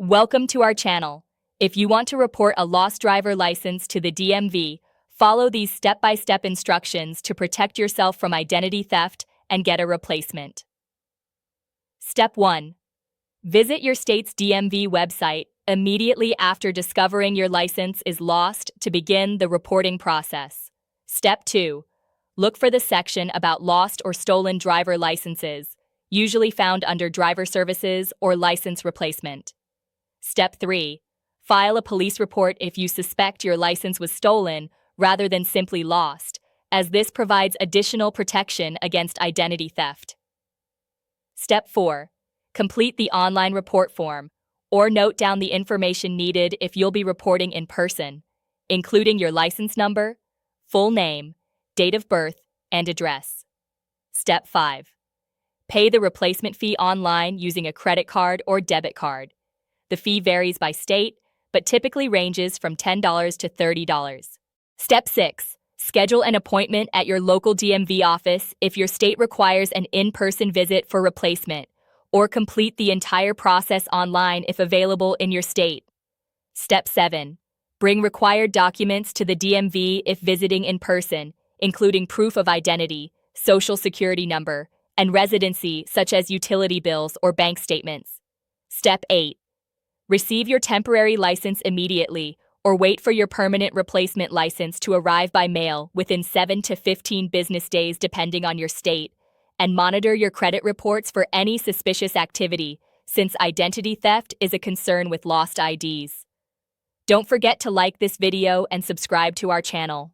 Welcome to our channel. If you want to report a lost driver license to the DMV, follow these step-by-step instructions to protect yourself from identity theft and get a replacement. Step 1. Visit your state's DMV website immediately after discovering your license is lost to begin the reporting process. Step 2. Look for the section about lost or stolen driver licenses, usually found under Driver Services or License Replacement. Step 3. File a police report if you suspect your license was stolen rather than simply lost, as this provides additional protection against identity theft. Step 4. Complete the online report form, or note down the information needed if you'll be reporting in person, including your license number, full name, date of birth, and address. Step 5. Pay the replacement fee online using a credit card or debit card. The fee varies by state, but typically ranges from $10 to $30. Step 6. Schedule an appointment at your local DMV office if your state requires an in-person visit for replacement, or complete the entire process online if available in your state. Step 7. Bring required documents to the DMV if visiting in person, including proof of identity, social security number, and residency such as utility bills or bank statements. Step 8. Receive your temporary license immediately, or wait for your permanent replacement license to arrive by mail within 7 to 15 business days depending on your state, and monitor your credit reports for any suspicious activity, since identity theft is a concern with lost IDs. Don't forget to like this video and subscribe to our channel.